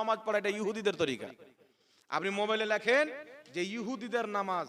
নামাজ পড়া এটা ইহুদিদের তরিকা। আপনি মোবাইলে লেখেন যে ইহুদিদের নামাজ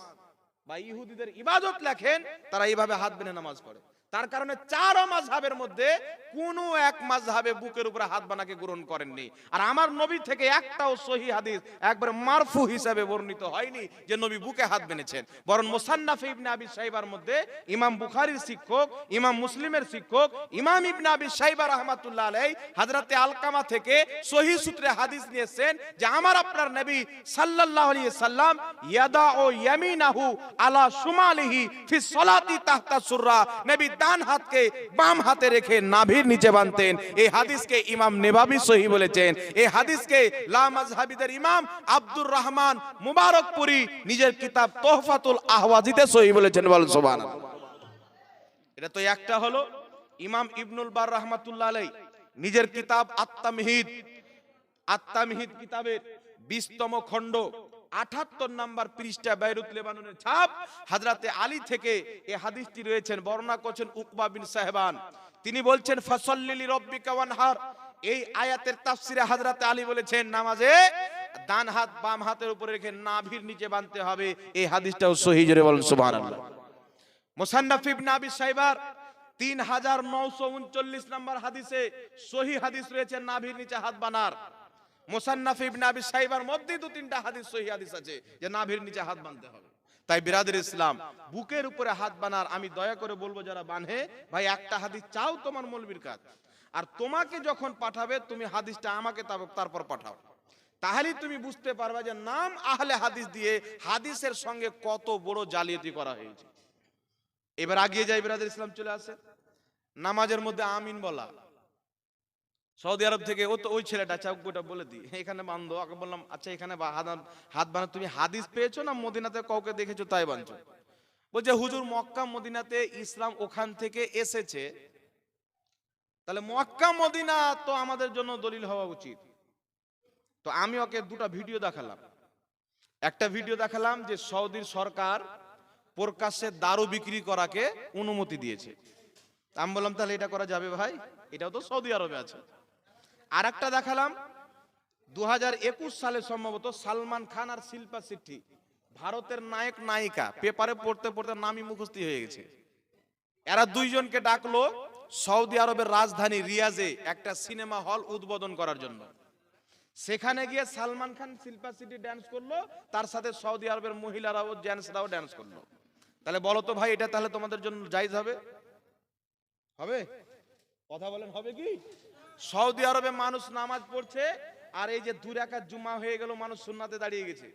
বা ইহুদিদের ইবাদত লেখেন, তারা এইভাবে হাত বেঁধে নামাজ পড়ে। তার কারণে চার মাযহাবের মধ্যে কোনো এক মাযহাবে বুকের উপরে হাত বানাকে গ্রহণ করেননি। আর আমার নবী থেকে একটাও সহিহ হাদিস একবার মারফু হিসাবে বর্ণিত হয়নি যে নবী বুকে হাত বেঁধেছেন। বরং মুসান্নাফ ইবনে আবি শাইবার মধ্যে ইমাম বুখারীর শিক্ষক, ইমাম মুসলিমের শিক্ষক ইমাম ইবনে আবি শাইবা রাহমাতুল্লাহ আলাইহি হযরতে আলকামা থেকে সহিহ সূত্রে হাদিস নিয়েছেন যে আমার আপনার নবী সাল্লাল্লাহু আলাইহি সাল্লাম ইয়াদা ও ইয়ামিনাহু আলা শুমালিহি ফি সলাতি তাহতা সুররা, নবী ডান হাতকে বাম হাতে রেখে নাভির নিচে বাঁধতেন। এই হাদিসকে ইমাম নেবাবী সহিহ বলেছেন। এই হাদিসকে লা মাযহাবিদের ইমাম আব্দুর রহমান মুবারকপুরি নিজের কিতাব তোহফাতুল আহওয়াজিতে সহিহ বলেছেন। বল সুবহানাল্লাহ। এটা তো একটা হলো। ইমাম ইবনুল বার রাহমাতুল্লাহ আলাইহি নিজের কিতাব আত-তামহিদ কিতাবের 20তম খণ্ড 78 নম্বর পৃষ্ঠা, বেইরুত লেবাননের ছাপ, হযরতে আলী থেকে এই হাদিসটি রয়েছেন। বর্ণনা করেছেন উকবা বিন সাহবান। তিনি বলছেন ফাসাল্লি লিরাব্বিকা ওয়ানহার। এই আয়াতের তাফসিরে হযরতে আলী বলেছেন নামাজে ডান হাত বাম হাতের উপরে রেখে নাভির নিচে বাঁধতে হবে। এই হাদিসটাও সহিহ, জোরে বলেন সুবহানাল্লাহ। মুসান্নাফ ইবনে আবি শাইবার 3939 নম্বর হাদিসে সহিহ হাদিস রয়েছে নাভির নিচে হাত বাঁধার। মুসান্নাফ ইবনে আবি শাইবার মধ্যে 2-3টা হাদিস সহিহ হাদিস আছে যে নাভির নিচে হাত বাঁধতে হবে। তাই বিরাদর ইসলাম, বুকের উপরে হাত বাঁধার আমি দয়া করে বলবো যারা বাঁধে, ভাই একটা হাদিস চাও তোমার মৌলবীর কাছ, আর তোমাকে যখন পাঠাবে তুমি হাদিসটা আমাকে তারপর পাঠাও। তাহলেই তুমি বুঝতে পারবে যে নাম আহলে হাদিস দিয়ে হাদিসের সঙ্গে কত বড় জালিয়াতি করা হয়েছে। এবার আগিয়ে যাই বিরাদর ইসলাম, চলে আসে নামাজের মধ্যে আমিন বলা। সৌদি আরব থেকে ওই ছেলেটা চাউকটা বলে দিই এখানে বান্ধব, আগে বললাম আচ্ছা এখানে হাত বানা তুমি হাদিস পেয়েছো না মদিনাতে কাউকে দেখেছো তাই বানছো? বলছে হুজুর মক্কা মদিনাতে ইসলাম ওখান থেকে এসেছে, তাহলে মক্কা মদিনা তো আমাদের জন্য দলিল হওয়া উচিত। তো আমি ওকে 2টা ভিডিও দেখালাম। একটা ভিডিও দেখালাম যে সৌদির সরকার প্রকাশ্যে দারু বিক্রি করাকে অনুমতি দিয়েছে। আমি বললাম তাহলে এটা করা যাবে ভাই, এটাও তো সৌদি আরবে আছে। আর একটা দেখালাম 2021 সালে সম্ভবত সালমান খান আর শিল্পা শেট্টি, ভারতের নায়ক নায়িকা, পেপারে পড়তে পড়তে নামই মুখস্থ হয়ে গেছে। এরা দুইজনকে ডাকলো সৌদি আরবের রাজধানী রিয়াজে একটা সিনেমা হল উদ্বোধন করার জন্য। সেখানে গিয়ে সালমান খান শিল্পা শেট্টি ড্যান্স করলো, তার সাথে সৌদি আরবের মহিলারাও জেন্টসরাও ড্যান্স করলো। তাহলে বলো তো ভাই এটা তাহলে তোমাদের জন্য জায়েজ হবে? হবে? কথা বলেন হবে কি? সৌদি আরবে মানুষ নামাজ পড়ছে আর এই যে 2 রাকাত জুমা হয়ে গেল, মানুষ সুন্নাতে দাঁড়িয়ে গেছে।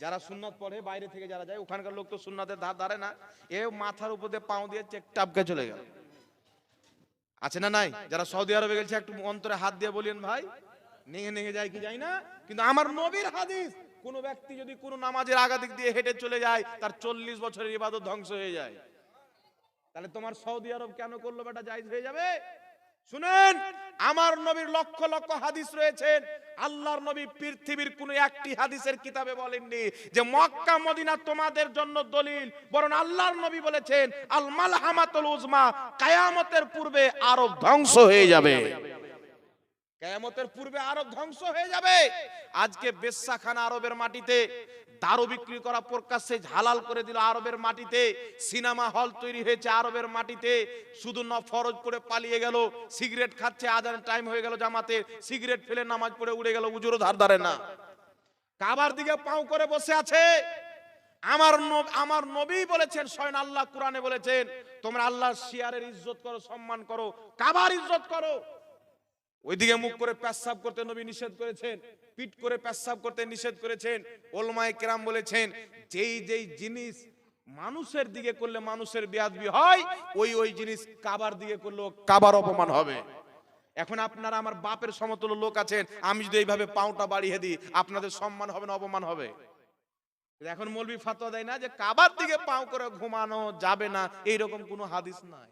যারা সুন্নাত পড়ে বাইরে থেকে যারা যায়, ওখানকার লোক তো সুন্নাতের ধার ধারে না, এ মাথার উপর দিয়ে পাও দিয়ে চেক টাপকে চলে গেল। আছে না নাই? যারা সৌদি আরবে গেছে একটু অন্তরে হাত দিয়ে বলেন ভাই, নেঙে নেঙে যায় কি যায় না? কিন্তু আমার নবীর হাদিস, কোন ব্যক্তি যদি কোন নামাজের আগা দিক দিয়ে হেঁটে চলে যায় তার 40 বছরের ইবাদত ধ্বংস হয়ে যায়। তাহলে তোমার সৌদি আরব কেন করলো বেটা জায়েজ হয়ে যাবে? শুনেন, আমার নবীর লক্ষ লক্ষ হাদিস রয়েছেন। আল্লাহর নবী পৃথিবীর কোন একটি হাদিসের কিতাবে বলেননি যে মক্কা মদিনা তোমাদের জন্য দলিল, বরং আল্লাহর নবী বলেছেন আল মালহামাতুল উজমা, কিয়ামতের পূর্বে আরব ধ্বংস হয়ে যাবে। কিয়ামতের পূর্বে আরব ধ্বংস হয়ে যাবে। আজকে বেশ্যাখানা আরবের মাটিতে, দারু বিক্রি করা প্রকাশ্যে হালাল করে দিল আরবের মাটিতে, সিনেমা হল তৈরি হয়েছে আরবের মাটিতে, শুধু ফরজ করে পালিয়ে গেল, সিগারেট খাচ্ছে, আজানের টাইম হয়ে গেল জামাতে, সিগারেট ফেলে নামাজ পড়ে উড়ে গেল, উজুরও ধার ধারে না, কাবার দিকে পাও করে বসে আছে। আমার নবী বলেছেন, স্বয়ং আল্লাহ কোরআনে বলেছেন তোমরা আল্লাহর শিয়ারের ইজ্জত করো, সম্মান করো, কাবার ইজ্জত করো। ওইদিকে মুখ করে পেশাব করতে নবী নিষেধ করেছেন, পিঠ করে পেশাব করতে নিষেধ করেছেন। উলামায়ে কেরাম বলেছেন যেই জিনিস মানুষের দিকে করলে মানুষের বেয়াদবি হয়, ওই জিনিস কাবার দিকে করলে কাবার অপমান হবে। এখন আপনারা আমার বাপের সমতুল্য লোক আছেন, আমি যদি এইভাবে পাউটা বাড়িয়ে দিই আপনাদের সম্মান হবে না অপমান হবে? এখন মৌলবি ফতোয়া দেয় না যে কাবার দিকে পাও করে ঘুমানো যাবে না, এইরকম কোনো হাদিস নাই।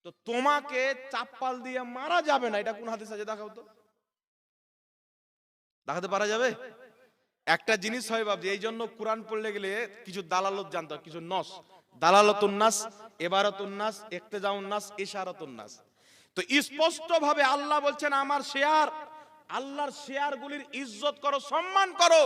তো তোমাকে চাপ্পাল দিয়ে মারা যাবে না, এটা কোন হাদিস আছে দেখাও তো, দেখাতে পারা যাবে? একটা জিনিস হয় বাবজি, এই জন্য কোরআন পড়লে গেলে কিছু দালালত জানতে হয়, কিছু নস, দালালাতুন নাস, ইবারাতুন নাস, ইক্তেজাউন নাস, ইশারাতুন নাস। তো স্পষ্ট ভাবে আল্লাহ বলছেন আমার শেয়ার আল্লাহর শেয়ারগুলির ইজ্জত করো, সম্মান করো।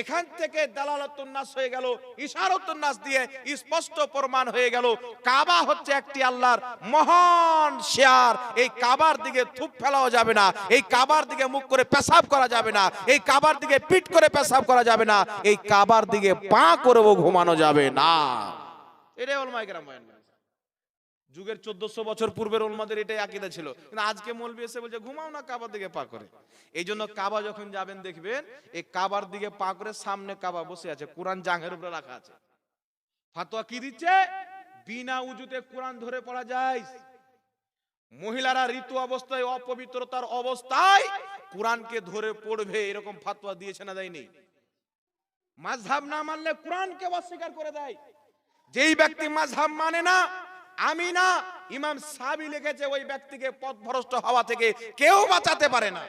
এখান থেকে দালালাতুন নাস হয়ে গেল, ইশারাতুন নাস দিয়ে স্পষ্ট প্রমাণ হয়ে গেল কাবা হচ্ছে একটি আল্লাহর মহান শেয়ার। এই কাবার দিকে থুপ ফেলাও যাবে না, এই কাবার দিকে মুখ করে পেশাব করা যাবে না, এই কাবার দিকে পিঠ করে পেশাব করা যাবে না, এই কাবার দিকে পা করেও ঘুমানো যাবে না। এটাই উলামায়ে কেরাম বয়ান করেছে। যুগের 1400 বছর পূর্বের উলামাদের এটাই আকীদা ছিল, কিন্তু আজকে মৌলবি এসে বলছে ঘুমাও না কাবার দিকে পা করে। এই জন্য কাবা যখন যাবেন দেখবেন এই কাবার দিকে পা করে সামনে কাবা বসে আছে, কোরআন জাঙ্ঘের উপরে রাখা আছে। ফতোয়া কি দিচ্ছে? বিনা উজুতে কোরআন ধরে পড়া যায়। মহিলারা ঋতু অবস্থায় অপবিত্রতার অবস্থায় কোরআনকে ধরে পড়বে, এরকম ফতোয়া দিয়েছে না দেয়নি? মাযহাব না মানলে কোরআনকে অস্বীকার করে দেয়। যেই ব্যক্তি মাযহাব মানে না, আমি না, ইমাম সাহাবী লিখেছে ওই ব্যক্তিকে পথভ্রষ্ট হওয়া থেকে কেউ বাঁচাতে পারে না।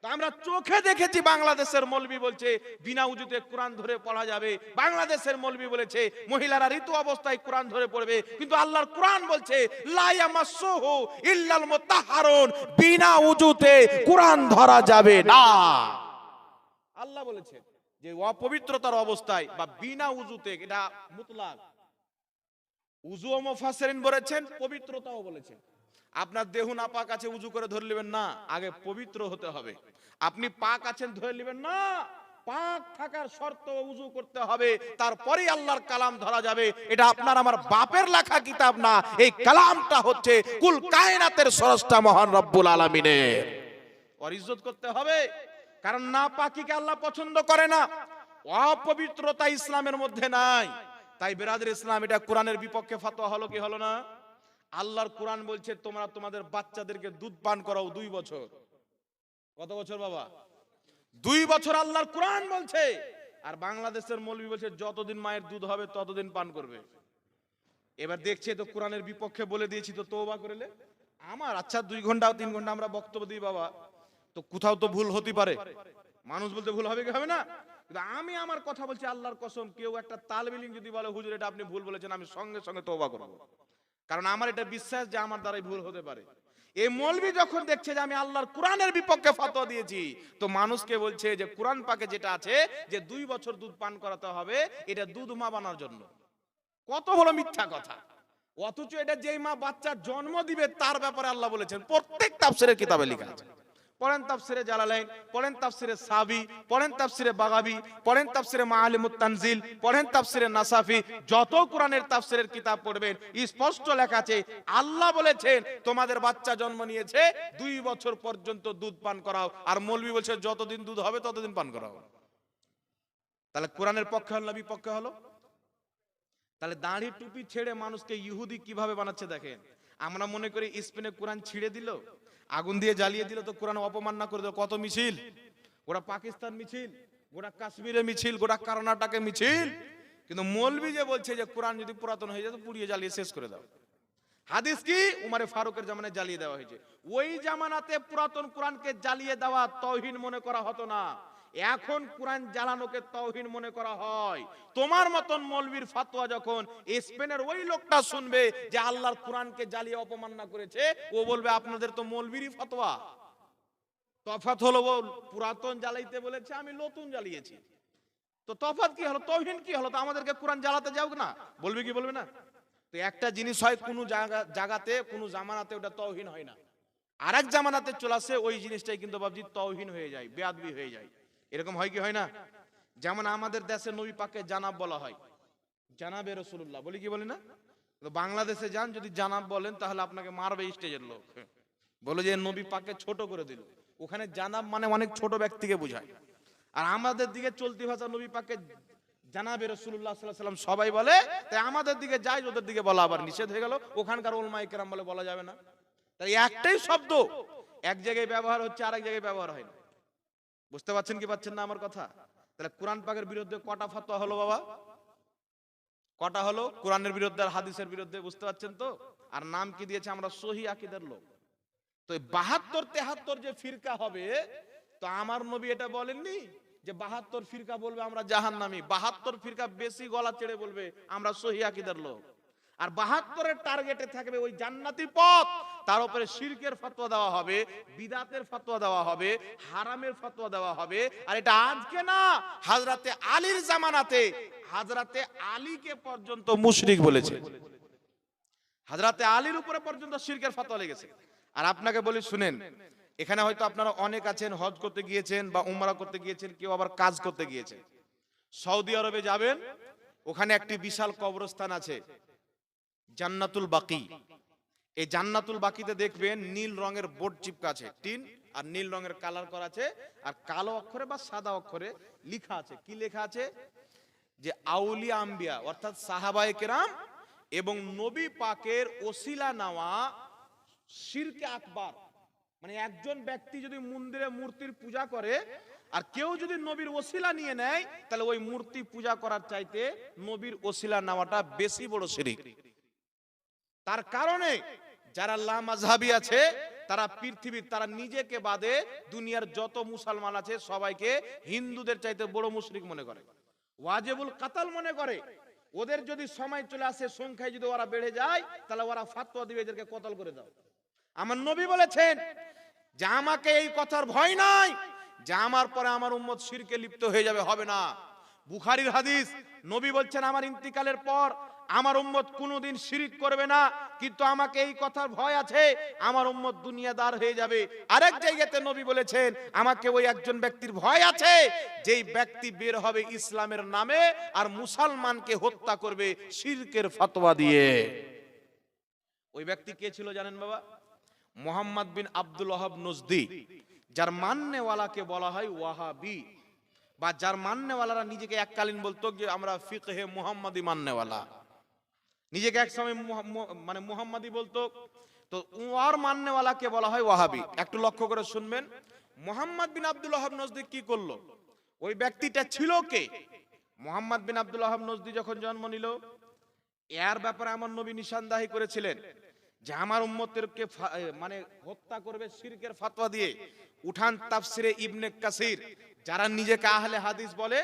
তো আমরা চোখে দেখেছি বাংলাদেশের মৌলবি বলছে বিনা উজুতে কোরআন ধরে পড়া যাবে, বাংলাদেশের মৌলবি বলেছে মহিলারা ঋতু অবস্থায় কোরআন ধরে পড়বে, কিন্তু আল্লাহর কোরআন বলছে লা ইয়ামাসসুহু ইল্লাল মুতাহহারুন, বিনা উজুতে কোরআন ধরা যাবে না। আল্লাহ বলেছেন যে অপবিত্রতার অবস্থায় বা বিনা উজুতে, এটা মুতলাক। উজু ও মুফাসসিরিন বলেছেন, পবিত্রতাও বলেছেন। আপনার দেহ না পাক আছে উজু করে ধরে নেবেন না, আগে পবিত্র হতে হবে। আপনি পাক আছেন ধরে নেবেন না, পাক থাকার শর্ত উজু করতে হবে, তারপরেই আল্লাহর কালাম ধরা যাবে। এটা আপনার আমার বাপের লেখা কিতাব না, এই কালামটা হচ্ছে কুল কায়নাতের স্রষ্টা মহান রব্বুল আলামিনের। ওর ইজ্জত করতে হবে, কারণ না পাকিকে আল্লাহ পছন্দ করে না, অপবিত্রতা ইসলামের মধ্যে নাই। তাই বিরাদর ইসলাম, এটা কোরআনের বিপক্ষে ফতোয়া হলো কি হলো না? আল্লাহর কোরআন বলছে তোমরা তোমাদের বাচ্চাদেরকে দুধ পান করাও 2 বছর। কত বছর বাবা? 2 বছর আল্লাহর কোরআন বলছে। আর বাংলাদেশের মৌলবি বলছে যতদিন মায়ের দুধ হবে ততদিন পান করবে। এবার দেখছে তো কোরআনের বিপক্ষে বলে দিয়েছি, তো তওবা করলে আমার আচ্ছা 2 ঘন্টা 3 ঘন্টা আমরা বক্তব্য দিই বাবা, তো কোথাও তো ভুল হতে পারে, মানুষ বলতে ভুল হবে কি হবে না? কিন্তু আমি আমার কথা বলছি আল্লাহর কসম, কেউ একটা তালবে ইলম যদি বলে হুজুর এটা আপনি ভুল বলেছেন, আমি সঙ্গে সঙ্গে তওবা করব, কারণ আমার এটা বিশ্বাস যে আমার দ্বারাই ভুল হতে পারে। এই মৌলবি যখন দেখছে যে আমি আল্লাহর কোরআনের বিপক্ষে ফতোয়া দিয়েছি, তো মানুষকে বলছে যে কোরআন পাকে যেটা আছে যে 2 বছর দুধ পান করাতে হবে, এটা দুধ মা বানার জন্য। কত হলো মিথ্যা কথা! অথচ এটা যেই মা বাচ্চার জন্ম দিবে তার ব্যাপারে আল্লাহ বলেছেন, প্রত্যেক তাফসীরের কিতাবে লেখা আছে। পড়েন তাফসীরে জালালাইন, পড়েন তাফসীরে সাবি, পড়েন তাফসীরে বাগাবি, পড়েন তাফসীরে মাআলিমুত তানজিল, পড়েন তাফসীরে নাসাফি, যত কোরআনের তাফসীরের কিতাব পড়বেন স্পষ্ট লেখা আছে আল্লাহ বলেছেন তোমাদের বাচ্চা জন্ম নিয়েছে 2 বছর পর্যন্ত দুধ পান করাও। আর মৌলবি বলছে যতদিন দুধ হবে ততদিন পান করাও। তাহলে কোরআনের পক্ষে হলো না বিপক্ষে হলো? তাহলে দাড়ি টুপি ছেড়ে মানুষকে ইহুদি কিভাবে বানাচ্ছে দেখেন। আমরা মনে করি স্পেনে কোরআন ছিঁড়ে দিল, আগুন দিয়ে জ্বালিয়ে দিল তো কোরআন অপমান না করে দিল। কত মিছিল, গোটা পাকিস্তান মিছিল, গোটা কাশ্মীরে মিছিল, গোটা কর্ণাটকে মিছিল, কিন্তু মৌলবি যে বলছে যে কোরআন যদি পুরাতন হয়ে যায় তো পুড়িয়ে জ্বালিয়ে শেষ করে দাও। হাদিস কি? উমারে ফারুকের জামানায় জ্বালিয়ে দেওয়া হয়েছে। ওই জামানাতে পুরাতন কোরআনকে জ্বালিয়ে দেওয়া তাওহীন মনে করা হতো না, এখন কোরআন জ্বালানোকে তাওহীন মনে করা হয়। তোমার মতন মৌলবীর ফতোয়া যখন স্পেনের ওই লোকটা শুনবে যে আল্লাহর কোরআনকে জ্বালিয়ে অপমাননা করেছে, ও বলবে আপনাদের তো মৌলবীরই ফতোয়া। তফাৎ হলো, পুরাতন জ্বালাইতে বলেছে, আমি নতুন জ্বালিয়েছি। তো তফাৎ কি হলো? তাওহীন কি হলো? তো আমাদেরকে কোরআন জ্বালাতে যাও না, বলবে কি বলবে না? তো একটা জিনিস হয় কোনো জায়গাতে কোনো জামানাতে ওটা তাওহীন হয় না, আর এক জামানাতে চলে আসে ওই জিনিসটাই কিন্তু বাবজি তাওহীন হয়ে যায়, বেয়াদবি হয়ে যায়। এরকম হয় কি হয় না? যেমন আমাদের দেশে নবী পাককে জানাব বলা হয়, জানাবে রাসূলুল্লাহ বলি কি বলি না? তো বাংলাদেশে যান, যদি জানাব বলেন তাহলে আপনাকে মারবে স্টেজের লোক, বলে যে নবী পাককে ছোট করে দিল। ওখানে জানাব মানে অনেক ছোট ব্যক্তিকে বোঝায়। আর আমাদের দিকে চলতি ভাষা নবী পাককে জানাবে রাসূলুল্লাহ সাল্লাল্লাহু আলাইহি ওয়াসাল্লাম সবাই বলে, তাই আমাদের দিকে যায়, ওদের দিকে বলা আবার নিষেধ হয়ে গেল। ওখানকার উলামায়ে কেরাম বলে বলা যাবে না। তাই একটাই শব্দ এক জায়গায় ব্যবহার হচ্ছে, আরেক জায়গায় ব্যবহার হয় না। বুঝতে পারছেন কি পাচ্ছেন না আমার কথা? তাহলে কোরআন পাকের বিরুদ্ধে কটা ফতোয়া হলো বাবা? কটা হলো? কোরআনের বিরুদ্ধে আর হাদিসের বিরুদ্ধে। বুঝতে পারছেন তো? আর নাম কি দিয়েছে? আমরা সহি আকীদার লোক। তো 72 73 যে ফিরকা হবে, তো আমার নবী এটা বলেননি যে 72 ফিরকা বলবে আমরা জাহান্নামী, 72 ফিরকা বেশি গলা চেড়ে বলবে আমরা সহি আকীদার লোক। আর 72-এর টার্গেটে থাকবে ওই জান্নাতি পথ, তার উপরে শিরকের ফতোয়া দেওয়া হবে, বিদাতের ফতোয়া দেওয়া হবে, হারামের ফতোয়া দেওয়া হবে। আর এটা আজকে না, হযরতে আলীর জামানাতে হযরতে আলীকে পর্যন্ত মুশরিক বলেছে, হযরতে আলীর উপরে পর্যন্ত শিরকের ফতোয়া লেগেছে। আর আপনাকে বলি শুনেন, এখানে হয়তো আপনারা অনেক আছেন, হজ করতে গিয়েছেন বা উমরা করতে গিয়েছেন, কেউ আবার কাজ করতে গিয়েছেন। সৌদি আরবে যাবেন, ওখানে একটি বিশাল কবরস্থান আছে, জান্নাতুল বাকি। এই জান্নাতুল বাকিতে দেখবেন নীল রঙের বোর্ড চিপকা আছে, টিন আর নীল রঙের কালার করা আছে, আর কালো অক্ষরে বা সাদা অক্ষরে লেখা আছে। কি লেখা আছে? যে আউলিয়া আম্বিয়া অর্থাৎ সাহাবায়ে কেরাম এবং নবী পাকের ওসিলা নেওয়া শিরকে আকবার। মানে একজন ব্যক্তি যদি মন্দিরে মূর্তির পূজা করে আর কেউ যদি নবীর ওসিলা নিয়ে নেয়, তাহলে ওই মূর্তি পূজা করার চাইতে নবীর ওসিলা নেওয়াটা বেশি বড় শিরক। তার কারণে যারা লামাযহাবী আছে, তারা পৃথিবীর, তারা নিজেকে বাদে দুনিয়ার যত মুসলমান আছে সবাইকে হিন্দুদের চাইতে বড় মুশরিক মনে করে, ওয়াজিবুল কাতাল মনে করে। ওদের যদি সময় চলে আসে, সংখ্যায় যদি ওরা বেড়ে যায়, তাহলে ওরা ফতোয়া দিবে এদেরকে কতল করে দাও। আমার নবী বলেছেন যে আমাকে এই কথার ভয় নাই যে আমার পরে আমার উম্মত শিরকে লিপ্ত হয়ে যাবে, হবে না। বুখারীর হাদিস, নবী বলছেন আমার ইন্তিকালের পর আমার উম্মত কোনোদিন শিরক করবে না, কিন্তু আমাকে এই কথার ভয় আছে আমার উম্মত দুনিয়াদার হয়ে যাবে। আরেক জায়গাতে নবী বলেছেন আমাকে ওই একজন ব্যক্তির ভয় আছে, যেই ব্যক্তি বের হবে ইসলামের নামে আর মুসলমানকে হত্যা করবে শিরকের ফতোয়া দিয়ে। ওই ব্যক্তি কে ছিল জানেন বাবা? মুহাম্মদ বিন আব্দুল ওয়াহাব নজদি, যার মাননেওয়ালাকে বলা হয় ওয়াহাবি, বা যার মাননেওয়ালারা নিজেকে এককালীন বলতো যে আমরা ফিকহে মুহাম্মাদি মাননেওয়ালা, নিজেকে এক সময় মানে মুহাম্মাদি বলতো। তো ওর মাননেওয়ালাকে বলা হয় ওয়াহাবি। একটু লক্ষ্য করে শুনবেন, মুহাম্মদ বিন আব্দুল ওয়াহাব নজদি কি করলো? ওই ব্যক্তিটা ছিল কে? মুহাম্মদ বিন আব্দুল ওয়াহাব নজদি যখন জন্ম নিল, এর ব্যাপারে আমার নবী নিশানদাহি করেছিলেন যে আমার উম্মতদেরকে মানে হত্যা করবে শিরকের ফতোয়া দিয়ে। উঠান তাফসিরে ইবনে কাসির, যারা নিজেকে আহলে হাদিস বলে,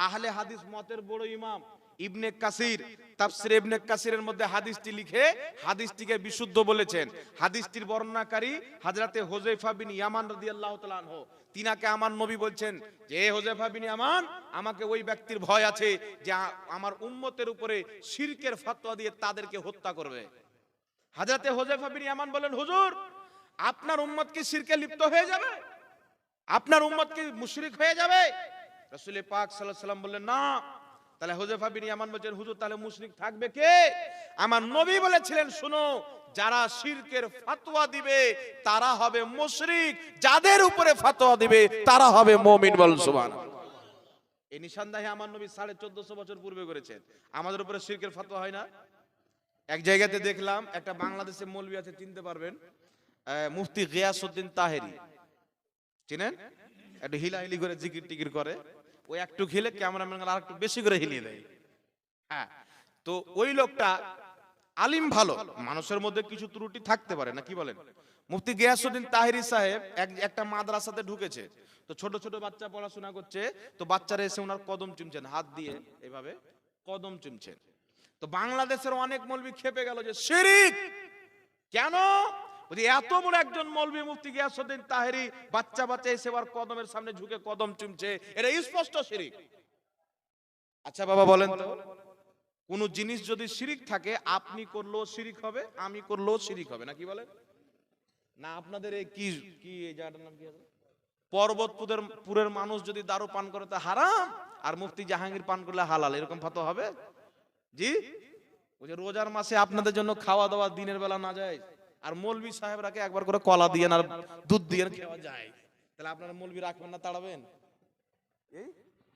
আহলে হাদিস মতের বড় ইমাম ইবনে কাসির তাফসিরে ইবনে কাসিরের মধ্যে হাদিসটি লিখে হাদিসটিকে বিশুদ্ধ বলেছেন। হাদিসটির বর্ণনাকারী হযরতে হুযায়ফা বিন ইয়ামান রাদিয়াল্লাহু তাআলা আনহু, তিনাকে আমার নবী বলছেন যে হুযায়ফা বিন ইয়ামান, আমাকে ওই ব্যক্তির ভয় আছে যে আমার উম্মতের উপরে শিরকের ফতোয়া দিয়ে তাদেরকে হত্যা করবে। হযরতে হুযায়ফা বিন ইয়ামান বলেন, হুজুর আপনার উম্মত কি শিরকে লিপ্ত হয়ে যাবে? আপনার উম্মত কি মুশরিক হয়ে যাবে? রাসূল পাক সাল্লাল্লাহু আলাইহি ওয়াসাল্লাম বললেন না। তাহলে হুযায়ফা বিন ইয়ামান বলেন, হুজুর তাহলে মুশরিক থাকবে কে? আমার নবী বলেছিলেন, শুনো, যারা শিরকের ফতোয়া দিবে তারা হবে মুশরিক, যাদের উপরে ফতোয়া দিবে তারা হবে মুমিন। বলেন সুবহানাল্লাহ। এই নিশানদাহি আমার নবী 1450 বছর পূর্বে করেছেন। আমাদের উপরে শিরকের ফতোয়া হয় না? এক জায়গাতে দেখলাম, একটা বাংলাদেশে মৌলবি আছে, চিনতে পারবেন, মুফতি গিয়াসউদ্দিন তাহেরি, চিনেন? একটু হিলাহিলি করে জিকির টিকির করে, ওই একটু খেলে ক্যামেরাম্যান আর একটু বেশি করে হিলিয়ে দেয়। হ্যাঁ, তো ওই লোকটা আলিম, ভালো, মানুষের মধ্যে কিছু ত্রুটি থাকতে পারে না, কি বলেন? মুফতি গিয়াসউদ্দিন তাহেরি সাহেব একটা মাদ্রাসাতে ঢুকেছে, তো ছোট ছোট বাচ্চা পড়াশোনা করছে, তো বাচ্চারা এসে ওনার কদম চুমছেন, হাত দিয়ে এভাবে কদম চুমছেন। তো বাংলাদেশের অনেক মৌলবি খেপে গেল যে শিরক কেন? এত বড় একজন মৌলবি মুফতি গিয়াসউদ্দিন তাহেরি বাচ্চা বাচ্চা এসে আবার কদমের সামনে ঝুঁকে কদম চুমছে, এটা স্পষ্ট শিরক। আচ্ছা বাবা বলেন তো, কোন জিনিস যদি শিরক থাকে, আপনি করলেও শিরক হবে, আমি করলেও শিরক হবে, না কি বলেন? না আপনাদের এই কি কি এই জায়গাটার নাম কি আছে? পর্বতপুরের মানুষ যদি দারু পান করে তা হারাম, আর মুফতি জাহাঙ্গীর পান করলে হালাল, এরকম ফতোয়া হবে? জি, ওই যে রোজার মাসে আপনাদের জন্য খাওয়া দাওয়া দিনের বেলা না যায়, আর মৌলবি সাহেবরাকে একবার করে কলা দিয়ে আর দুধ দিয়ে খাওয়া যায়, তাহলে আপনারা মৌলবি রাখবেন না, তাড়াবেন?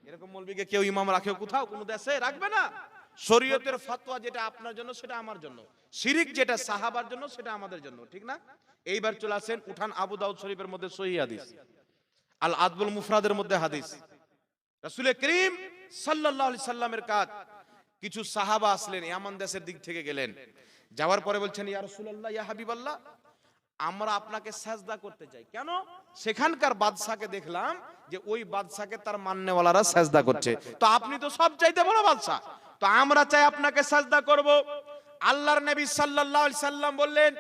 এরকম মৌলবিকে কেউ ইমাম রাখে কোথাও? কোন দেশে রাখবে না। শরীয়তের ফতোয়া যেটা আপনার জন্য সেটা আমার জন্য, শিরক যেটা সাহাবার জন্য সেটা আমাদের জন্য, ঠিক না? এইবার চলে আসেন, উঠান আবু দাউদ শরীফের মধ্যে সহিহ হাদিস, আল আদবুল মুফরাদের মধ্যে হাদিস, রাসূল করিম সাল্লাল্লাহু আলাইহি সাল্লামের কাজ কিছু সাহাবা আসলেন, ইয়ামান দেশের দিক থেকে গেলেন, যাওয়ার পরে বলছেন, ইয়া রাসূলুল্লাহ, ইয়া হাবিবাল্লাহ, আমরা আপনাকে সাজদা করতে চাই। কেন? সেখানকার বাদশাকে দেখলাম যে ওই বাদশাকে তার মাননেওয়ালারা সাজদা করছে, তো আপনি তো সব চাইতে বড় বাদশা, তো আমরা চাই আপনাকে সাজদা করব। আল্লাহর নবী সাল্লাল্লাহু আলাইহি সাল্লাম বললেন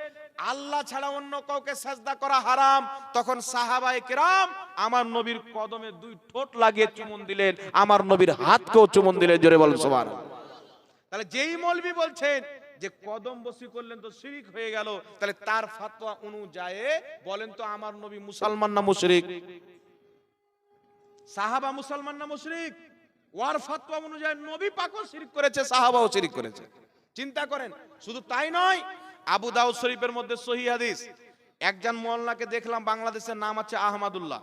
আল্লাহ ছাড়া অন্য কাউকে সাজদা করা হারাম, তখন সাহাবায়ে কেরাম আমার নবীর কদমে দুই ঠোঁট লাগিয়ে চুমুন দিলেন, আমার নবীর হাতকেও চুমুন দিলেন। জোরে বলেন সুবহানাল্লাহ। তাহলে যেই মৌলবি বলছেন যে কদম বসি করলেন তো শিরক হয়ে গেল, তাহলে তার ফতোয়া অনুযায়ী বলেন তো আমার নবী মুসলমান না মুশরিক? সাহাবা মুসলমান না মুশরিক? ওয়ার ফতোয়া অনুযায়ী নবী পাকও শিরক করেছে, সাহাবাও শিরক করেছে। চিন্তা করেন। শুধু তাই নয়, আবু দাউদ শরীফের মধ্যে সহিহ হাদিস, একজন মোল্লাকে দেখলাম বাংলাদেশের নাম আছে আহমদুল্লাহ।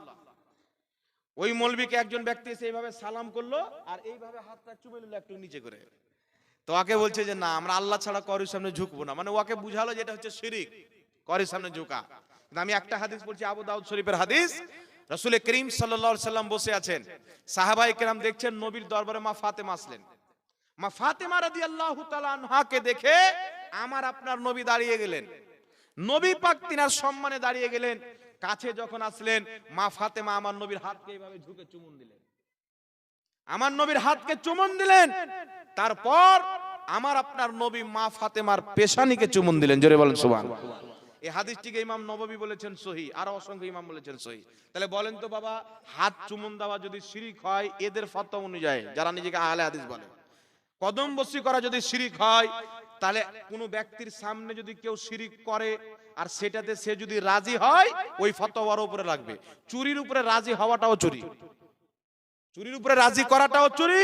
ওই মৌলবীকে একজন ব্যক্তি এসে এইভাবে সালাম করলো আর এইভাবে হাতটা চুমে নিল একটু নিচে করে। তো ওকে বলছে যে না আমরা আল্লাহ ছাড়া কারোর সামনে ঝুঁকবো না, মানে ওকে বুঝালো যেটা হচ্ছে শিরক, কারোর সামনে ঝুঁকা। আমি একটা হাদিস বলছি, আবু দাউদ শরীফের হাদিস। রাসূল করিম সাল্লাল্লাহু আলাইহি সাল্লাম বসে আছেন, সাহাবায়ে কেরাম দেখছেন নবীর দরবারে মা ফাতেমা আসলেন। মা ফাতেমা রাদিয়াল্লাহু তাআলা আনহাকে দেখে আমার আপনার নবী দাঁড়িয়ে গেলেন, নবী পাক তিনার সম্মানে দাঁড়িয়ে গেলেন। কাছে যখন আসলেন মা ফাতেমা আমার নবীর হাতকে এইভাবে ঝুঁকে চুমুন দিলেন, আমার নবীর হাতকে চুমুন দিলেন। তারপর আমার আপনার নবী মা ফাতেমার পেশানিকে চুমুন দিলেন। জোরে বলেন সুবহানাল্লাহ। এই হাদিসটিকে ইমাম নববী বলেছেন সহিহ, আর অসংখ্য ইমাম বলেছেন সহিহ। তাহলে বলেন তো বাবা, হাত চুমুন দেওয়া যদি শিরক হয় এদের ফতোয়া অনুযায়ী, যারা নিজেকে আহলে হাদিস বলে, কদম বসি করা যদি শিরক হয়, তাহলে কোন ব্যক্তির সামনে যদি কেউ শিরক করে আর সেটাতে সে যদি রাজি হয় ওই ফতোয়ার উপরে লাগবে। চুরির উপরে রাজি হওয়াটাও চুরি, চুরির উপরে রাজি করাটাও চুরি,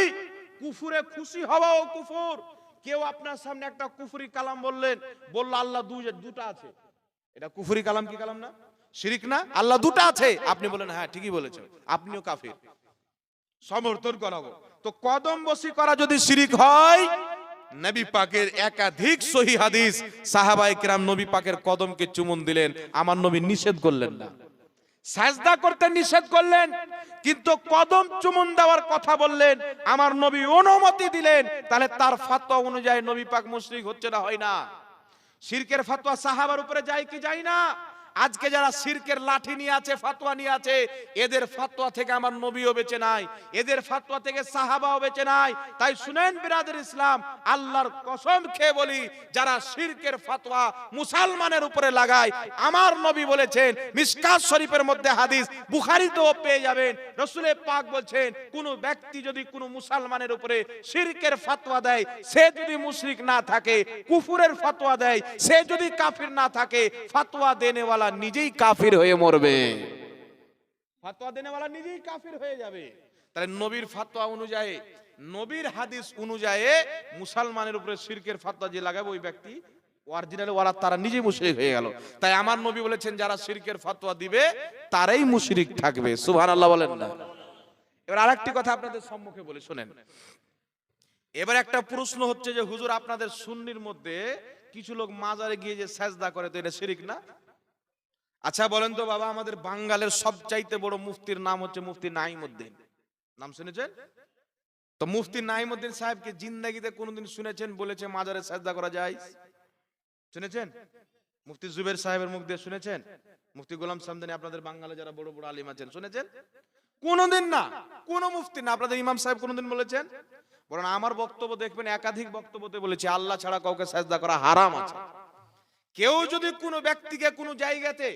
কুফুরে খুশি হওয়াও কুফর। কেউ আপনার সামনে একটা কুফরি কালাম বললেন, বলল আল্লাহ দুটা আছে, এটা কুফরি কালাম কি কালাম না? শিরক না? আল্লাহ দুটা আছে, আপনি বলেন হ্যাঁ ঠিকই বলেছেন, আপনিও কাফির, সমর্থন করাবো। তো কদম বসি করা যদি শিরক হয়, নবী পাকের একাধিক সহিহ হাদিস, সাহাবায়ে কেরাম নবী পাকের কদমকে চুমুন দিলেন, আমার নবী নিষেধ করলেন না, সাজদা করতে নিষেধ করলেন, কিন্তু কদম চুমুন দেওয়ার কথা বললেন, আমার নবী অনুমতি দিলেন। তাহলে তার ফতোয়া অনুযায়ী নবী পাক মুশরিক হচ্ছে না, হয় না? শিরকের ফতোয়া সাহাবার উপরে যায় কি যায় না? আজকে যারা শিরকের লাঠি নিয়ে আছে, ফতোয়া নিয়ে আছে, এদের ফতোয়া থেকে আমার নবীও বেঁচে নাই, এদের ফতোয়া থেকে সাহাবাও বেঁচে নাই। তাই শুনেন বিরাদর ইসলাম, আল্লাহর কসম খেয়ে বলি, যারা শিরকের ফতোয়া মুসলমানের উপরে লাগায়, আমার নবী বলেছেন, মিশকাত শরীফের মধ্যে হাদিস, বুখারীতেও পেয়ে যাবেন, রাসূল পাক বলছেন, কোন ব্যক্তি যদি কোন মুসলমানের উপরে শিরকের ফতোয়া দেয়, সে যদি মুশরিক না থাকে, কুফরের ফতোয়া দেয়, সে যদি কাফির না থাকে, ফতোয়া দেনেওয়ালা নিজেই কাফির হয়ে মরবে, ফতোয়া দেনেওয়ালা নিজেই কাফির হয়ে যাবে। তাহলে নবীর ফতোয়া অনুযায়ী, নবীর হাদিস অনুযায়ী মুসলমানের উপরে শিরকের ফতোয়া যে লাগাবে ওই ব্যক্তি অরিজিনাল ওয়ালা তারা নিজেই মুশরিক হয়ে গেল। তাই আমার নবী বলেছেন যারা শিরকের ফতোয়া দিবে তারাই মুশরিক থাকবে। সুবহানাল্লাহ বলেন না? এবার আরেকটি কথা আপনাদের সম্মুখে বলে শুনেন। এবার একটা প্রশ্ন হচ্ছে যে হুজুর আপনাদের সুন্নির মধ্যে কিছু লোক মাজারে গিয়ে যে সাজদা করে, তো এটা শিরক না? আচ্ছা বলেন তো বাবা, আমাদের বাঙালের সবচাইতে বড় মুফতির নাম হচ্ছে মুফতি নাঈমউদ্দিন, নাম শুনেছেন তো? মুফতি নাঈমউদ্দিন সাহেবকে জিন্দেগিতে কোনোদিন শুনেছেন বলেছে মাজারে সাজদা করা যায়? শুনেছেন? মুফতি জুবের সাহেবের মুখ দিয়ে শুনেছেন? মুফতি গোলাম সামদানি, আপনাদের বাঙালি যারা বড় বড় আলিম আছেন, শুনেছেন? কোনোদিন না, কোন মুফতি না। আপনাদের ইমাম সাহেব কোনোদিন বলেছেন? বরং আমার বক্তব্য দেখবেন, একাধিক বক্তব্যতে বলেছি আল্লাহ ছাড়া কাউকে সাজদা করা হারাম আছে। কেউ যদি কোনো ব্যক্তিকে কোনো জায়গাতে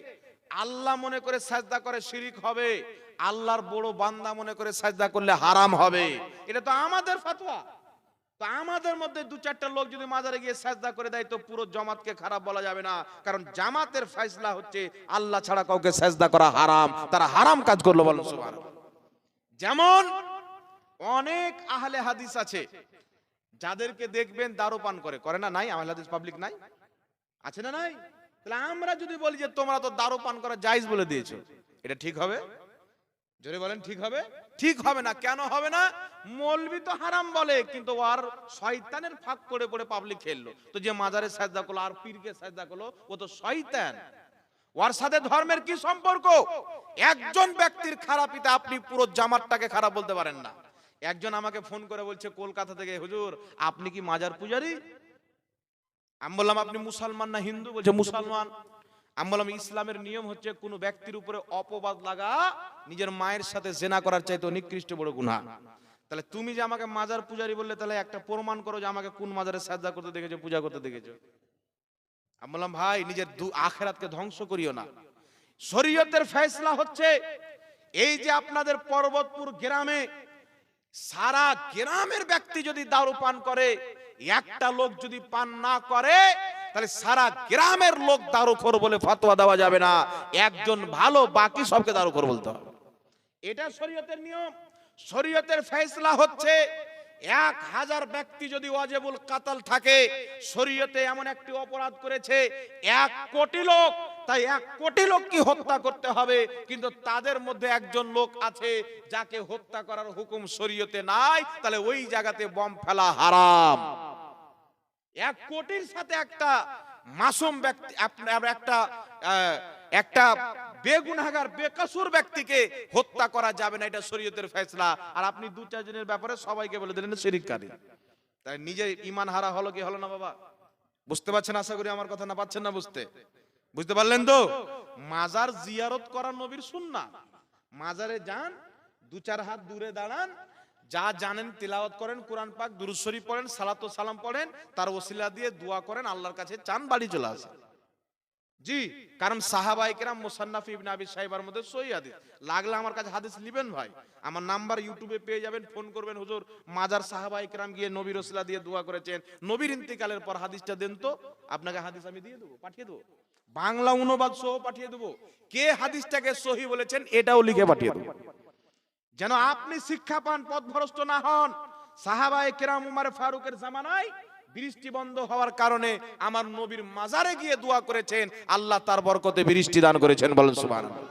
আল্লাহ মনে করে সাজদা করে শিরক হবে, আল্লাহর বড় বান্দা মনে করে সাজদা করলে হারাম হবে। এটা তো আমাদের ফতোয়া। তো আমাদের মধ্যে দু চারটা লোক যদি মাজারে গিয়ে সাজদা করে দেয়, তো পুরো জামাতকে খারাপ বলা যাবে না, কারণ জামাতের ফয়সালা হচ্ছে আল্লাহ ছাড়া কাউকে সাজদা করা হারাম, তারা হারাম কাজ করলো, বলেন সুবহানাল্লাহ। যেমন অনেক আহলে হাদিস আছে যাদেরকে দেখবেন দারু পান করে, করে না? নাই? আহলে হাদিস পাবলিক নাই? আছে না নাই? তাহলে আমরা যদি বলি যে তোমরা তো দারু পান করা জায়েজ বলে দিয়েছো, এটা ঠিক হবে? জোরে বলেন, ঠিক হবে? ঠিক হবে না। কেন হবে না? মৌলবি তো হারাম বলে, কিন্তু আর শয়তানের ফাঁক পড়ে পড়ে পাবলিক খেললো। তো যে মাজারে সাজদা করলো আর পীরকে সাজদা করলো, ও তো শয়তান। ওর সাথে ধর্মের কি সম্পর্ক? একজন ব্যক্তির খারাপিতে আপনি পুরো জামাতটাকে খারাপ বলতে পারেন না। একজন আমাকে ফোন করে বলছে কলকাতা থেকে, হুজুর আপনি কি মাজার পূজারী? আমি বললাম আপনি মুসলমান না হিন্দু? বলছে মুসলমান। আমি বললাম ইসলামের নিয়ম হচ্ছে কোন ব্যক্তির উপরে অপবাদ লাগা নিজের মায়ের সাথে জেনা করার চাইতে নিকৃষ্ট বড় গুনাহ। তাহলে তুমি যে আমাকে মাজার পূজারি বললে, তাহলে একটা প্রমাণ করো যে আমাকে কোন মাজারে সাজদা করতে দেখেছো, পূজা করতে দেখেছো। আমি বললাম ভাই, নিজের আখিরাতকে ধ্বংস করিও না। শরীয়তের ফয়সালা হচ্ছে এই যে আপনাদের পর্বতপুর গ্রামে সারা গ্রামের ব্যক্তি যদি দারু পান করে, একটা লোক যদি পান না করে, তাহলে সারা গ্রামের লোক দারুখোর বলে ফতোয়া দেওয়া যাবে না। একজন ভালো, বাকি সবকে দারুখোর বলতে হবে। এটা শরীয়তের নিয়ম। শরীয়তের ফয়সালা হচ্ছে 1000 ব্যক্তি যদি ওয়াজিবুল কাতাল থাকে, শরীয়তে এমন একটি অপরাধ করেছে 1 কোটি লোক, তাই 1 কোটি লোককে হত্যা করতে হবে, কিন্তু তাদের মধ্যে একজন লোক আছে যাকে হত্যা করার হুকুম শরীয়তে নাই, তাহলে ওই জায়গাতে বম ফেলা হারাম। 1 কোটির সাথে একটা মাসুম ব্যক্তি, একটা বেগুনাহগার বেকসুর ব্যক্তিকে হত্যা করা যাবে না, এটা শরীয়তের ফয়সালা। আর আপনি 2-4 জনের ব্যাপারে সবাইকে বলে দিলেন শিরককারী, তাই নিজের ঈমান হারা হলো কি হলো না বাবা? বুঝতে পারছেন আশা করি আমার কথা, না পাচ্ছেন না বুঝতে পারলেন তো? মাজার জিয়ারত করা নবীর সুন্নাত। মাজারে যান, 2-4 হাত দূরে দাঁড়ান, যা জানেন তিলাওয়াত করেন, কোরআন পাক দুরূদ শরীফ পড়েন, সালাত ও সালাম পড়েন, তার ওসিলা দিয়ে দোয়া করেন, আল্লাহর কাছে চান, বাড়ি চলে আসেন। জি, কারণ সাহাবায়ে কেরাম মুসান্নাফ ইবনে আবি শাইবার মধ্যে সহিহ হাদিস। লাগলে আমার কাছে হাদিস নেবেন ভাই, আমার নাম্বার ইউটিউবে পেয়ে যাবেন, ফোন করবেন, হুজুর মাজার সাহাবায়ে কেরাম গিয়ে নবীর ওসিলা দিয়ে দোয়া করেছেন, নবীর ইন্তিকালের পর হাদিসটা দেন তো, আপনাকে হাদিস আমি দিয়ে দেবো, পাঠিয়ে দেবো, বাংলা অনুবাদ সহ পাঠিয়ে দেবো। কে হাদিসটাকে সহিহ বলেছেন এটাও লিখে পাঠিয়ে দেবো, যেন আপনি শিক্ষা পান, পথভ্রষ্ট না হন। সাহাবায়ে কেরাম উমর ফারুকের জামানায় বৃষ্টি বন্ধ হওয়ার কারণে আমার নবীর মাজারে গিয়ে দোয়া করেছেন, আল্লাহ তার বরকতে বৃষ্টি দান করেছেন, বলেন সুবহানাল্লাহ।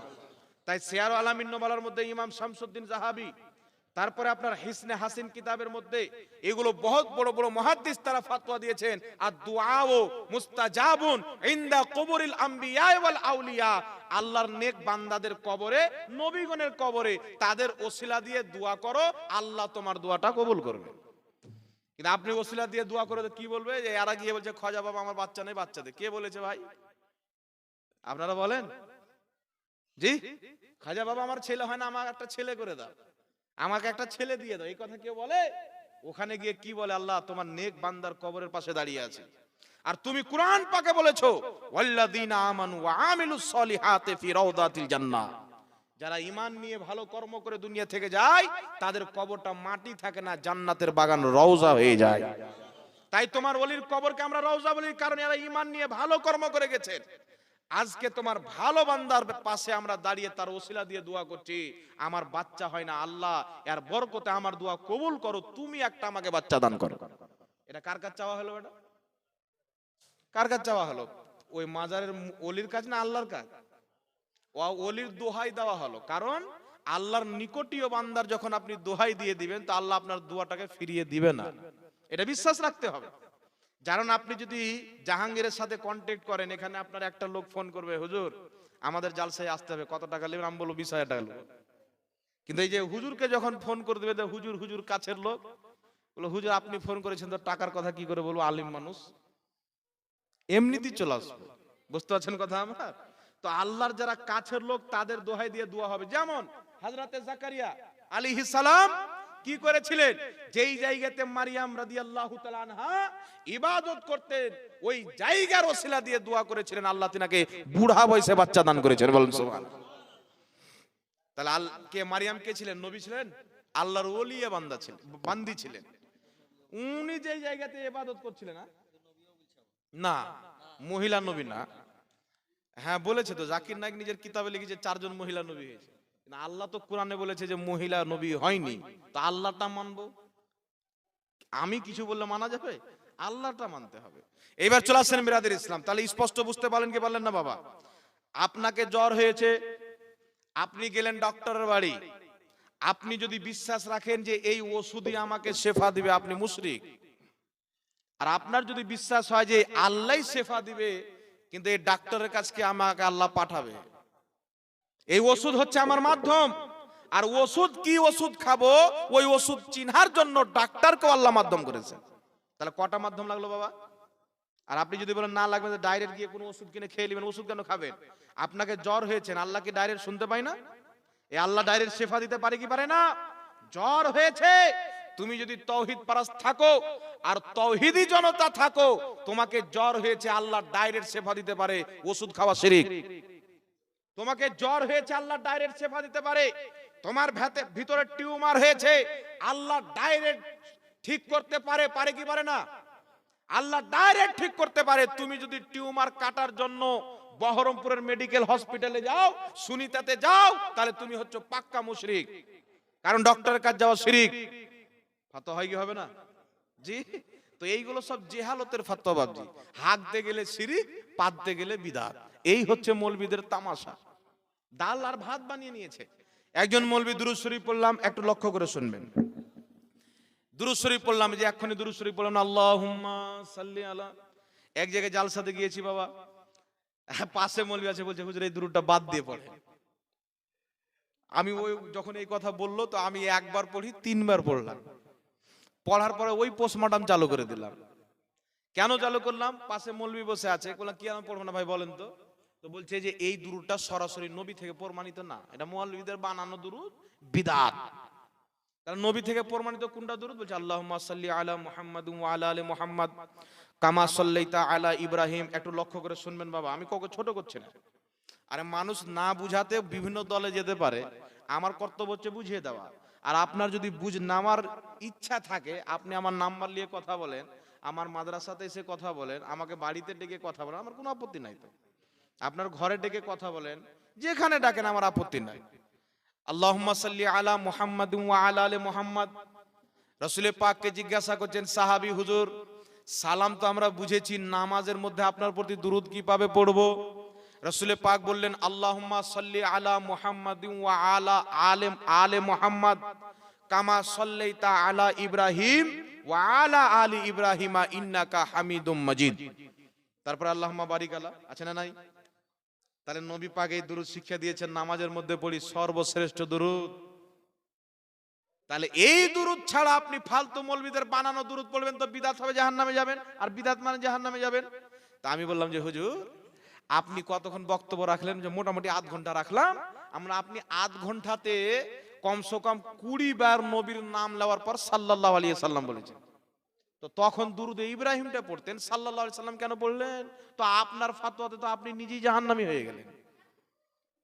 তাই সিয়ার আলামিন নুবালার মধ্যে ইমাম শামসুদ্দিন যাহাবী, তারপরে আপনার হিসনে হাসিন কিতাবের মধ্যে এগুলো বহুত বড় বড় মুহাদ্দিস তারা ফতোয়া দিয়েছেন, আদ-দুআউ মুস্তাজাবুন ইনদা কুবুরিল আমবিয়া ওয়াল আউলিয়া, আল্লাহর নেক বান্দাদের কবরে, নবীগণের কবরে তাদের ওসিলা দিয়ে দোয়া করো, আল্লাহ তোমার দোয়াটা কবুল করবে। কিন্তু আপনি ওসিলা দিয়ে দোয়া করে কি বলবে, যে এরা গিয়ে বলছে খাজা বাবা আমার বাচ্চা নেই, বাচ্চা দে। কে বলেছে ভাই? আপনারা বলেন। জি, খাজা বাবা আমার ছেলে হয় না, আমার একটা ছেলে করে দাও, আমাকে একটা ছেলে দিয়ে দাও, এই কথা কেউ বলে? ওখানে গিয়ে কি বলে, আল্লাহ তোমার নেক বান্দার কবরের পাশে দাঁড়িয়ে আছে। আর তুমি কোরআন পাকে বলেছো ওয়াল্লাযীনা আমানু ওয়া আমিলুস সলিহাতি ফি রাউদাতিল জান্নাহ, যারা ঈমান নিয়ে ভালো কর্ম করে দুনিয়া থেকে যায়, তাদের কবরটা মাটি থাকে না, জান্নাতের বাগান রওজা হয়ে যায়। তাই তোমার ওলির কবরকে আমরা রওজা বলি, কারণ এরা ঈমান নিয়ে ভালো কর্ম করে গেছেন। আজকে তোমার ভালো বান্দার পাশে আমরা দাঁড়িয়ে তার ওসিলা দিয়ে দোয়া করছি, আমার বাচ্চা হয় না, আল্লাহ এর বরকতে আমার দোয়া কবুল করো, তুমি একটা আমাকে বাচ্চা দান করো। এটা কার কাছে চাওয়া হলো? এটা কার কাছে চাওয়া হলো? ওই মাজারের ওলির কাছে না আল্লাহর কাছে? ওলির দোহাই দেওয়া হলো, কারণ আল্লাহর নিকটীয় বান্দার যখন আপনি দোহাই দিয়ে দিবেন, তো আল্লাহ আপনার দোয়াটাকে ফিরিয়ে দিবে না, এটা বিশ্বাস রাখতে হবে। কারণ আপনি যদি জাহাঙ্গীরের সাথে কন্ট্যাক্ট করেন, এখানে আপনার একটা লোক ফোন করবে, হুজুর আমাদের জালসায় আসতে হবে, কত টাকা নেবেন? আমি বলবো 20,000 টাকা নেব। কিন্তু এই যে হুজুরকে যখন ফোন করে দেবে, হুজুর কাছের লোক, বলো হুজুর আপনি ফোন করেছেন তো, টাকার কথা কি করে বলবো, আলিম মানুষ, এমনিতেই চলে আসবো। বুঝতে পারছেন কথা আমার? তো আল্লাহর যারা কাছের লোক, তাদের দোহাই দিয়ে দোয়া হবে। যেমন হযরতে জাকারিয়া আলাইহিস সালাম কি করেছিলেন, যেই জায়গাতে মারিয়াম রাদিয়াল্লাহু তাআলা আনহা ইবাদত করতেন, ওই জায়গার ওসিলা দিয়ে দোয়া করেছিলেন, আল্লাহ তিনাকে বুড়া বয়সে বাচ্চা দান করেছেন, বলেন সুবহানাল্লাহ। তাহলে কে মারিয়াম কে ছিলেন? নবী ছিলেন, আল্লাহর ওলিয়া বান্দা ছিলেন, বান্দি ছিলেন। উনি যেই জায়গাতে ইবাদত করছিলেন না, মহিলা নবী না। হ্যাঁ বলেছে তো, জাকির নায়েক নিজের কিতাবে লিখেছে 4 জন মহিলা নবী হয়েছে, কিন্তু আল্লাহ তো কোরআনে বলেছে যে মহিলা নবী হয়নি। তো আল্লাহটা মানবো, আমি কিছু বললে মানা যাবে? আল্লাহটা মানতে হবে। এবার চলে আসেন বিরাদর ইসলাম, তাহলে স্পষ্ট বুঝতে পারলেন কি পারলেন না বাবা? আপনাকে জ্বর হয়েছে, আপনি গেলেন ডক্টরের বাড়ি, আপনি যদি বিশ্বাস রাখেন যে এই ওষুধই আমাকে শেফা দিবে, আপনি মুশরিক। আর আপনার যদি বিশ্বাস হয় যে আল্লাহই শেফা দিবে, কিন্তু এই ডাক্তারের কাছে আমাকে আল্লাহ পাঠাবে, এই ওষুধ হচ্ছে আমার মাধ্যম, আর ওষুধ কি ওষুধ খাবো, ওই ওষুধ চিনহার জন্য ডাক্তারকে আল্লাহ মাধ্যম করেছে। তাহলে কটা মাধ্যম লাগলো বাবা? আর আপনি যদি বলেন না লাগবে, ডাইরেক্ট গিয়ে কোনো ওষুধ কিনে খেয়ে নেবেন, ওষুধ কেন খাবেন? আপনাকে জ্বর হয়েছে, আল্লাহ কি ডাইরেক্ট শুনতে পায় না? এই আল্লাহ ডাইরেক্ট শেফা দিতে পারে কি পারে না? জ্বর হয়েছে, তুমি যদি তৌহিদ পারাস থাকো আর তৌহিদি জনতা থাকো, তোমাকে জ্বর হয়েছে, আল্লাহ ডাইরেক্ট শেফা দিতে পারে, ওষুধ খাওয়া শিরক। তোমাকে জ্বর হয়েছে, আল্লাহ ডাইরেক্ট শেফা দিতে পারে। তোমার ভিতরে টিউমার হয়েছে, আল্লাহ ডাইরেক্ট ঠিক করতে পারে, পারে কি পারে না? আল্লাহ ডাইরেক্ট ঠিক করতে পারে। তুমি যদি টিউমার কাটার জন্য বহরমপুরের মেডিকেল হসপিটালে যাও, সুনিতাতে যাও, তাহলে তুমি হচ্ছে পাক্কা মুশরিক, কারণ ডক্টরের কাছে যাওয়া শিরক। ফাতোয়া হয় কি হবে না? জি। তো এইগুলো সব জেহালতের ফাতোয়া বাবজি। হাঁকতে গেলে শিরক, পাততে গেলে বিদআত। এই হচ্ছে মৌলবীদের তামাশা, ডাল আর ভাত বানিয়ে নিয়েছে। একজন মৌলবী দুরূদ শরীফ পড়লাম, একটু লক্ষ্য করে শুনবেন। দুরূদ শরীফ পড়লাম, যে এক্ষুনি দুরূদ শরীফ পড়লাম না, আল্লাহুম্মা সাল্লি আলা। এক জায়গায় জালসাতে গিয়েছি বাবা, পাশে মৌলবী আছে, বলছে হুজুর এই দুরূদটা বাদ দিয়ে পড়ে। আমি ওই যখন এই কথা বললো, তো আমি একবার পড়ি, 3 বার পড়লাম। পড়ার পরে ওই পোস্টমর্টম চালু করে দিলাম। কেন চালু করলাম? পাশে মৌলবী বসে আছে, বললাম কি আমি পড়বো না ভাই, বলেন তো। তো বলছে যে এই দুরূদটা সরাসরি নবী থেকে প্রমাণিত না, এটা মৌলবীদের বানানো দুরূদ, বিদআত। তাহলে নবী থেকে প্রমাণিত কোনটা দুরূদ? বলছে আল্লাহুম্মা সাল্লি আলা মুহাম্মাদ ওয়া আলা আলি মুহাম্মাদ কামা সাল্লাইতা আলা ইব্রাহিম। একটু লক্ষ্য করে শুনবেন বাবা, আমি কাউকে ছোট করছি না। আরে মানুষ না বুঝাতে বিভিন্ন দলে যেতে পারে, আমার কর্তব্য হচ্ছে বুঝিয়ে দেওয়া। আর আপনার যদি বুঝ নামার ইচ্ছা থাকে, আপনি আমার নাম্বার নিয়ে কথা বলেন, আমার মাদ্রাসাতে এসে কথা বলেন, আমাকে বাড়িতে ডেকে কথা বলেন, আমার কোনো আপত্তি নাই। তো আপনার ঘরে ডেকে কথা বলেন, যেখানে ডাকেন, আমার আপত্তি নাই। আল্লাহুম্মা সাল্লি আলা মুহাম্মাদ ওয়া আলা আলি মুহাম্মাদ। রাসূল পাককে জিজ্ঞাসা করছেন সাহাবী, হুজুর সালাম তো আমরা বুঝেছি, নামাজের মধ্যে আপনার প্রতি দুরূদ কিভাবে পড়বো? রাসূল পাক বললেন আল্লাহুম্মা সাল্লি আলা মুহাম্মাদ ওয়া আলা আলি মুহাম্মাদ কামা সাল্লাইতা আলা ইব্রাহিম ওয়া আলা আলি ইব্রাহিমা ইন্নাকা হামিদুম মাজিদ। তারপর আল্লাহুম্মা বারিক আলা, আছে না নাই? তাহলে নবী পাক এই দুরূদ শিক্ষা দিয়েছেন, নামাজের মধ্যে পড়ি, সর্বশ্রেষ্ঠ দুরূদ। তাহলে এই দুরূদ ছাড়া আপনি ফালতু মৌলবীদের বানানো দুরূদ পড়বেন তো বিদআত হবে, জাহান্নামে যাবেন। আর বিদআত মানে জাহান্নামে যাবেন। তা আমি বললাম যে হুজুর আপনি কতক্ষণ বক্তব্য রাখলেন? যে মোটামুটি আধ ঘন্টা রাখলাম আমরা। আপনি আধ ঘন্টাতে কমসে কম 20 বার নবীর নাম নেওয়ার পর সাল্লাল্লাহু আলাইহি সাল্লাম বলেছেন। তো তখন দুরূদে ইব্রাহিমটা পড়তেন, সাল্লাল্লাহু আলাইহি সাল্লাম কেন বললেন? তো আপনার ফতোয়াতে তো আপনি নিজেই জাহান্নামী হয়ে গেলেন।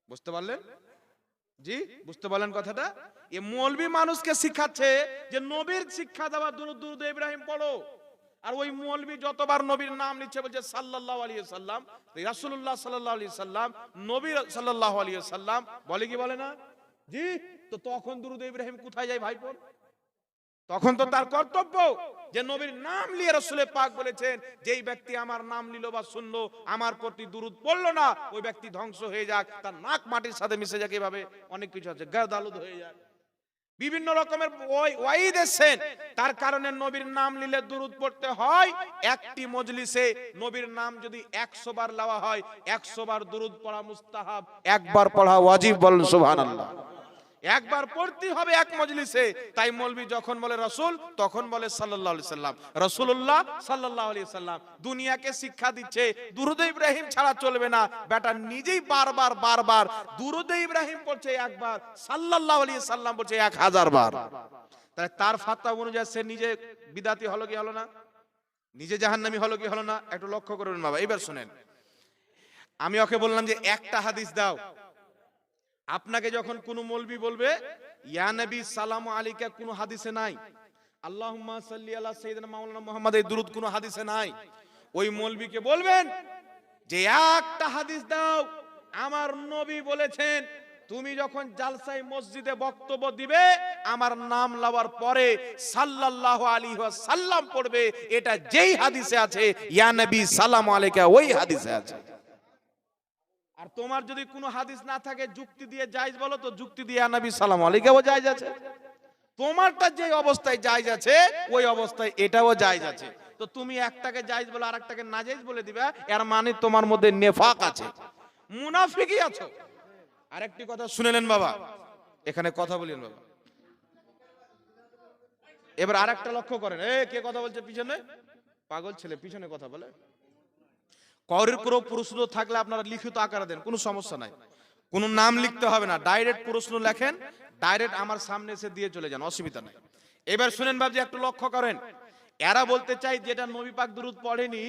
বুঝতে পারলেন? জি, বুঝতে পারলেন কথাটা? এ মৌলবী মানুষকে শিখাচ্ছে যে নবীর শিক্ষা দেওয়া দুরূদ ইব্রাহিম পড়ো। আর ওই মৌলবী যতবার নবীর নাম নিচ্ছে বলছে সাল্লাল্লাহু আলাইহি সাল্লাম, রাসূলুল্লাহ সাল্লাল্লাহু আলাইহি সাল্লাম, নবী সাল্লাল্লাহু আলাইহি সাল্লাম, বলে কি বলে না? জি। তো তখন দুরূদ ইব্রাহিম কোথায় যায় ভাইপোর? তখন তো তার কর্তব্য যে নবীর নাম নিয়ে রাসূল পাক বলেছেন, যেই ব্যক্তি আমার নাম নিল বা শুনলো, আমার প্রতি দুরূদ পড়লো না, ওই ব্যক্তি ধ্বংস হয়ে যাক, তার নাক মাটির সাথে মিশে যাক। এভাবে অনেক কিছু আছে, গাদালুদ হয়ে যাক, বিভিন্ন রকমের ওয়াইদ এসেছেন। তার কারণে নবীর নাম নিলে দুরূদ পড়তে হয়। একটি মজলিসে নবীর নাম যদি 100 বার লওয়া হয়, 100 বার দুরূদ পড়া মুস্তাহাব, একবার পড়া ওয়াজিব। বলেন সুবহানাল্লাহ। একবার পড়তে হবে এক মজলিসে। তাই মৌলবী যখন বলে রাসূল, তখন বলে সাল্লাল্লাহু আলাইহি সাল্লাম, রাসূলুল্লাহ সাল্লাল্লাহু আলাইহি সাল্লাম। দুনিয়াকে শিক্ষা দিচ্ছে দুরূদ ইব্রাহিম ছাড়া চলবে না। বেটা নিজেই বারবার দুরূদ ইব্রাহিম পড়ছে একবার, সাল্লাল্লাহু আলাইহি সাল্লাম পড়ছে 1000 বার। তাই তার ফাতওয়া অনুযায়ী সে নিজে বিদআতি হলো কি হলো না? নিজে জাহান্নামী হলো কি হলো না? একটু লক্ষ্য করুন বাবা। এবার শুনেন, আমি ওকে বললাম যে একটা হাদিস দাও। আপনাকে যখন কোন মৌলবী বলবে ইয়া নবী সালামু আলাইকা, কোন হাদিসে নাই। আল্লাহুম্মা সাল্লি আলা সাইয়্যিদিনা মাওলানা মুহাম্মাদ, এই দুরূদ কোন হাদিসে নাই। ওই মৌলবীকে বলবেন যে একটা হাদিস দাও, আমার নবী বলেছেন তুমি যখন জালসায় মসজিদে বক্তব্য দিবে, আমার নাম লওয়ার পরে সাল্লাল্লাহু আলাইহি ওয়াসাল্লাম পড়বে। এটা যেই হাদিসে আছে ইয়া নবী সালামু আলাইকা, ওই হাদিসে আছে। আর তোমার যদি কোনো হাদিস না থাকে, যুক্তি দিয়ে জায়েজ বলো, তো যুক্তি দিয়ে নবী সাল্লাল্লাহু আলাইহি ওয়া জায়েজ আছে। তোমারটা যে অবস্থায় জায়েজ আছে, ওই অবস্থায় এটাও জায়েজ আছে। তো তুমি একটাকে জায়েজ বলে আরেকটাকে নাজায়েজ বলে দিবা, এর মানে তোমার মধ্যে নিফাক আছে, মুনাফিকি আছে। আরেকটি কথা শুনেলেন বাবা, এখানে কথা বলেন বাবা। এবার আরেকটা লক্ষ্য করেন, কে কথা বলছে পিছনে? পাগল ছেলে পিছনে কথা বলে। কারোর কোনো প্রশ্ন থাকলে আপনারা লিখিত আকারে দেন, কোনো সমস্যা নাই। কোনো নাম লিখতে হবে না, ডাইরেক্ট প্রশ্ন লেখেন, ডাইরেক্ট আমার সামনে এসে দিয়ে চলে যান, অসুবিধা নাই। এবার শুনেন বাবজি, একটু লক্ষ্য করেন। এরা বলতে চাই যেটা নবী পাক দুরূদ পড়েনি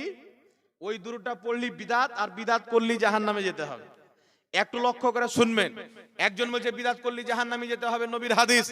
ওই দুরূদটা পড়লি বিদাত, আর বিদাত করলি জাহান্নামে যেতে হবে। একটু লক্ষ্য করে শুনবেন। একজন বলছে বিদাত করলি জাহান্নামে যেতে হবে, নবীর হাদিস।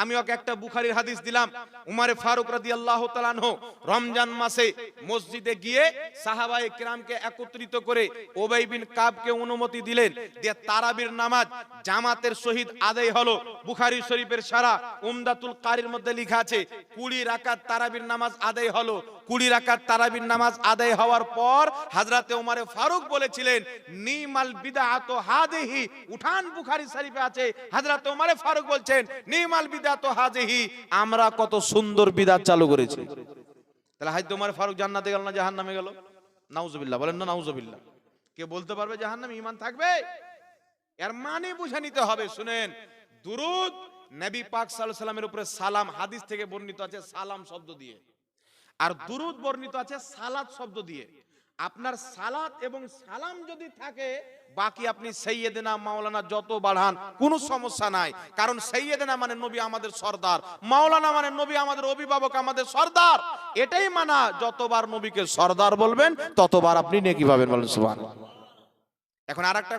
আমি ওকে একটা বুখারীর হাদিস দিলাম। উমারে ফারুক রাদিয়াল্লাহু তাআলা আনহু রমজান মাসে মসজিদে গিয়ে সাহাবায়ে কিরামকে একত্রিত করে উবাই বিন কাবকে অনুমতি দিলেন, দিয়ে তারাবির নামাজ জামাতের সহিত আদায় হলো। বুখারী শরীফের সারা উমদাতুল কারির মধ্যে লেখা আছে 20 রাকাত তারাবির নামাজ আদায় হলো। 20 রাকাত তারাবির নামাজ আদায় হওয়ার পর হযরতে উমারে ফারুক বলেছিলেন, নিমাল বিদআতু হাযিহি। উঠান, বুখারী শরীফে আছে, হযরত উমারে ফারুক বলছেন, নিমাল বিদআতু হাযিহি, আমরা কত সুন্দর বিদআত চালু করেছি। তাহলে হযরত উমারে ফারুক জান্নাতে গেল না জাহান্নামে গেল? নাউজুবিল্লাহ, বলেন না নাউজুবিল্লাহ। কে বলতে পারবে জাহান্নামে ঈমান থাকবে? এর মানে বুঝে নিতে হবে। শুনেন, দুরূদ নবী পাক সাল্লাল্লাহু আলাইহি ওয়াসাল্লামের উপরে সালাম হাদিস থেকে বর্ণিত আছে সালাম শব্দ দিয়ে, আর দুরূদ বর্ণিত আছে সালাত শব্দ দিয়ে। আপনার সালাত এবং সালাম যদি থাকে, বাকি আপনি সাইয়্যিদিনা মাওলানা যত বাড়ান কোনো সমস্যা নাই। কারণ সাইয়্যিদিনা মানে নবী আমাদের সরদার, মাওলানা মানে নবী আমাদের অভিভাবক, আমাদের সরদার। এটাই মানা, যতবার নবীকে সরদার বলবেন ততবার আপনি নেকি পাবেন, বলেন সুবহানাল্লাহ। এখন আরেকটা